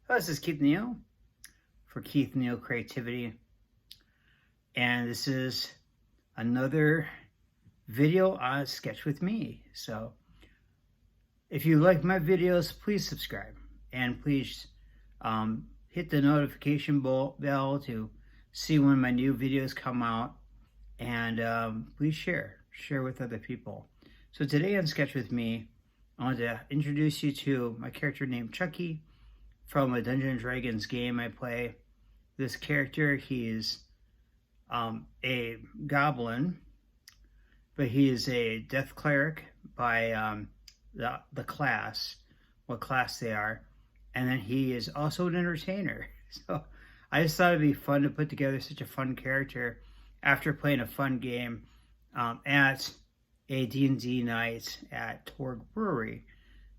This is Keith Neal for Keith Neal Creativity, and this is another video on Sketch with me. So if you like my videos, please subscribe and please hit the notification bell to see when my new videos come out, and please share with other people. So today on Sketch with Me, I want to introduce you to my character named Chucky from a Dungeons & Dragons game I play. This character, he's a goblin, but he is a death cleric by the class, what class they are, and then he is also an entertainer. So I just thought it'd be fun to put together such a fun character after playing a fun game at a D&D night at Torg Brewery.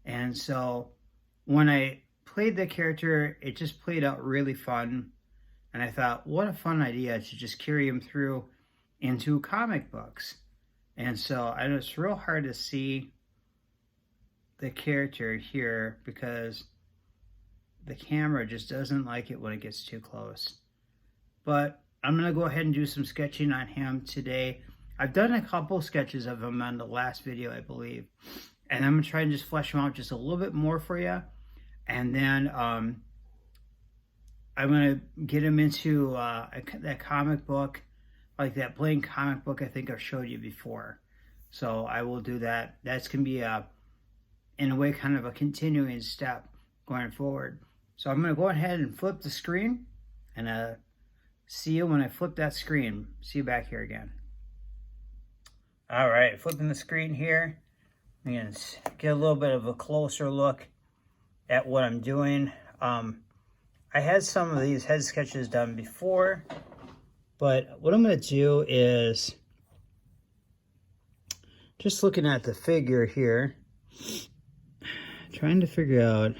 And so when I played the character, it just played out really fun, and I thought, what a fun idea to just carry him through into comic books. And so I know it's real hard to see the character here because the camera just doesn't like it when it gets too close. But I'm going to go ahead and do some sketching on him today. I've done a couple sketches of him on the last video, I believe, and I'm going to try and just flesh him out just a little bit more for you. And then I'm going to get him into that comic book, like that blank comic book I think I've showed you before. So I will do that. That's going to be, in a way, kind of a continuing step going forward. So I'm going to go ahead and flip the screen, and see you when I flip that screen. See you back here again. All right, flipping the screen here. I'm going to get a little bit of a closer look at what I'm doing. I had some of these head sketches done before, but what I'm going to do is just looking at the figure here, trying to figure out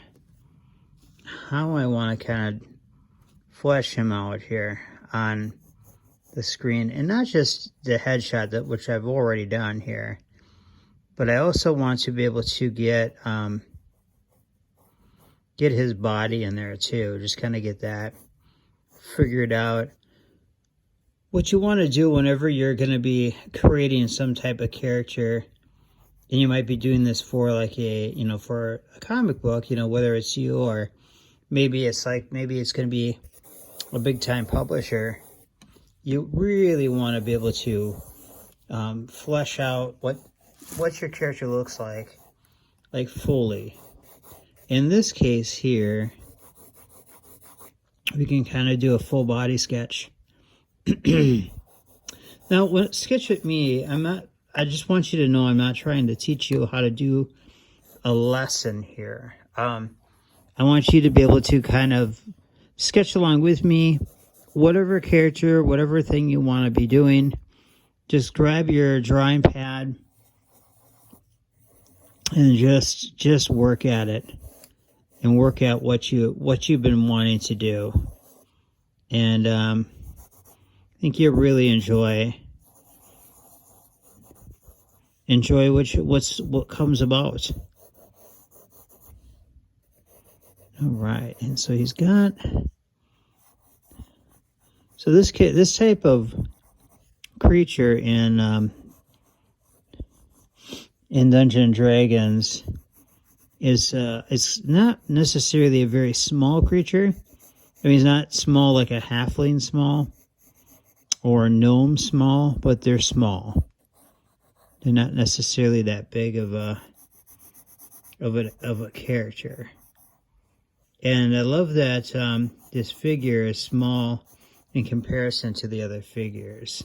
how I want to kind of flesh him out here on the screen, and not just the headshot, which I've already done here, but I also want to be able to get his body in there too, just kind of get that figured out. What you want to do whenever you're going to be creating some type of character, and you might be doing this for like for a comic book, whether it's you or maybe it's going to be a big time publisher, you really want to be able to flesh out what your character looks like fully. In this case here, we can kind of do a full body sketch. Now, when Sketch with Me, I just want you to know I'm not trying to teach you how to do a lesson here. I want you to be able to kind of sketch along with me, whatever character, whatever thing you want to be doing. Just grab your drawing pad and just work at it. And work out what you've been wanting to do, and I think you'll really enjoy what comes about. All right, and so he's got. So this type of creature in Dungeons & Dragons is it's not necessarily a very small creature. I mean, he's not small like a halfling small or a gnome small, but they're small. They're not necessarily that big of a character. And I love that this figure is small in comparison to the other figures.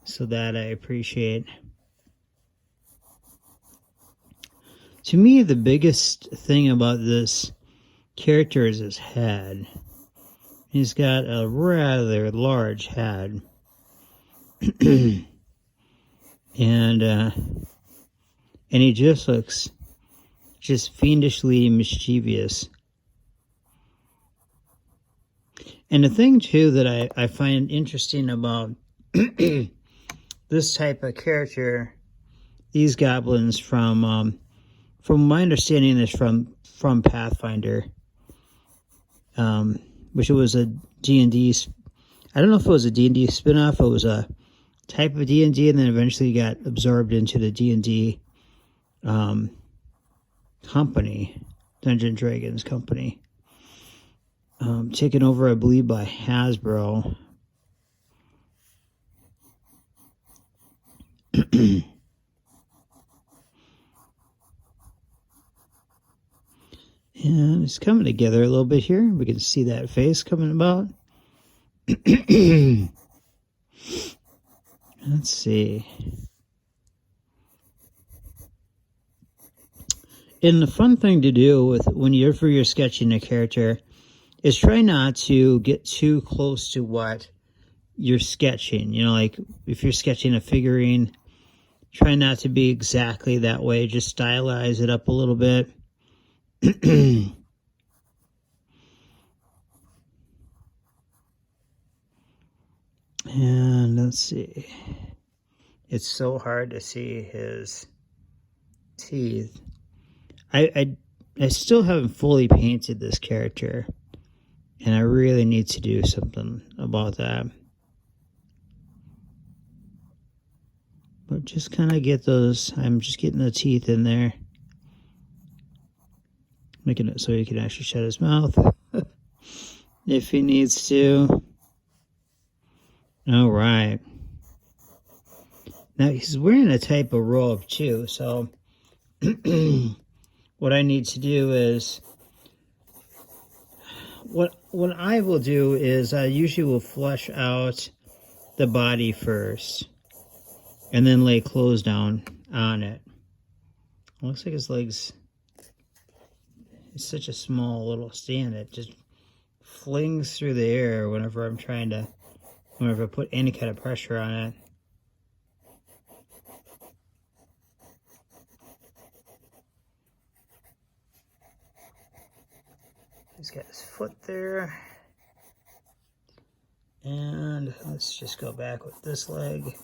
So that I appreciate. To me, the biggest thing about this character is his head. He's got a rather large head. and he just looks just fiendishly mischievous. And the thing, too, that I find interesting about this type of character, these goblins from my understanding is from Pathfinder, which it was a D&D. I don't know if it was a D&D spinoff. It was a type of D&D, and then eventually got absorbed into the D&D company, Dungeons & Dragons company. Taken over, I believe, by Hasbro. And it's coming together a little bit here. We can see that face coming about. Let's see. And the fun thing to do with whenever you're sketching a character is try not to get too close to what you're sketching. You know, like if you're sketching a figurine, try not to be exactly that way. Just stylize it up a little bit. And let's see. It's so hard to see his teeth. I still haven't fully painted this character, and I really need to do something about that. But just kind of get those, I'm just getting the teeth in there. Making it so he can actually shut his mouth if he needs to. All right. Now he's wearing a type of robe too, so what I need to do is, what I will do is I usually will flesh out the body first and then lay clothes down on it. It looks like his legs, it's such a small little stand. It just flings through the air whenever I put any kind of pressure on it. He's got his foot there. And let's just go back with this leg.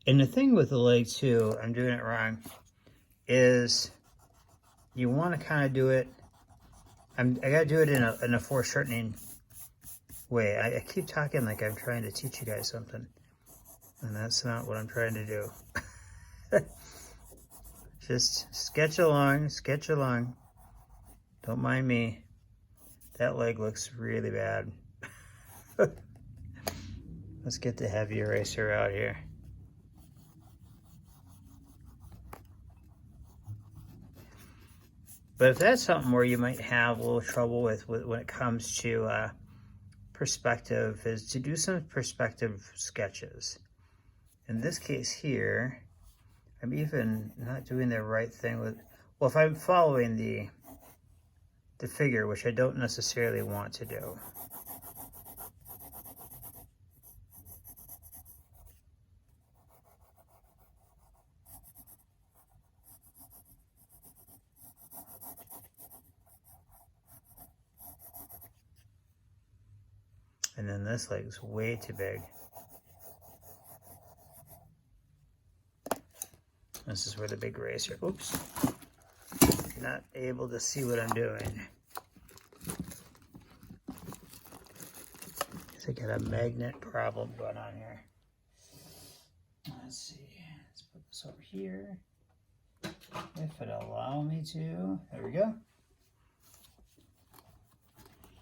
And the thing with the leg too, I'm doing it wrong, is you want to kind of do it, I got to do it in a foreshortening way. I keep talking like I'm trying to teach you guys something, and that's not what I'm trying to do. Just sketch along. Don't mind me. That leg looks really bad. Let's get the heavy eraser out here. But if that's something where you might have a little trouble with when it comes to perspective, is to do some perspective sketches. In this case here, I'm even not doing the right thing with, well, if I'm following the figure, which I don't necessarily want to do. And then this leg's way too big. This is where the big eraser, oops, not able to see what I'm doing. I got a magnet problem going on here. Let's see, let's put this over here. If it'll allow me to, there we go.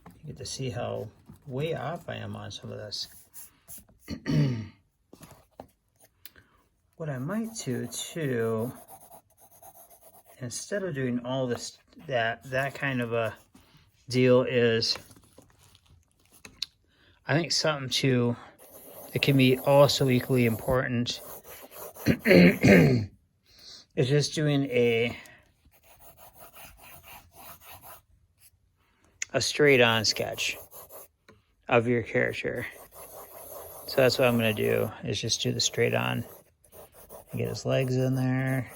You get to see how way off I am on some of this. What I might do too, instead of doing all this, that kind of a deal, is I think something too that can be also equally important is just doing a straight on sketch of your character. So that's what I'm going to do, is just do the straight on. Get his legs in there.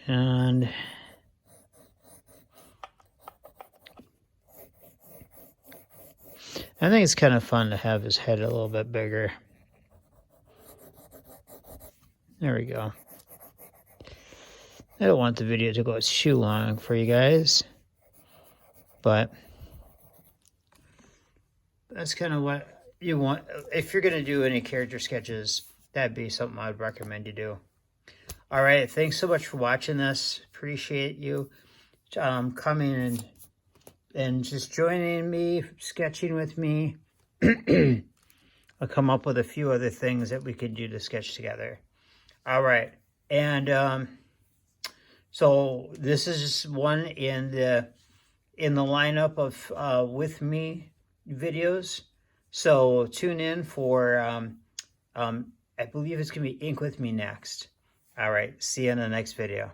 And I think it's kind of fun to have his head a little bit bigger. There we go. I don't want the video to go too long for you guys, but that's kind of what you want. If you're going to do any character sketches, that'd be something I'd recommend you do. All right, thanks so much for watching this. Appreciate you coming and just joining me, sketching with me. I'll come up with a few other things that we could do to sketch together. All right, and so this is just one in the lineup of with me videos. So tune in for I believe it's gonna be Ink with me next. All right, see you in the next video.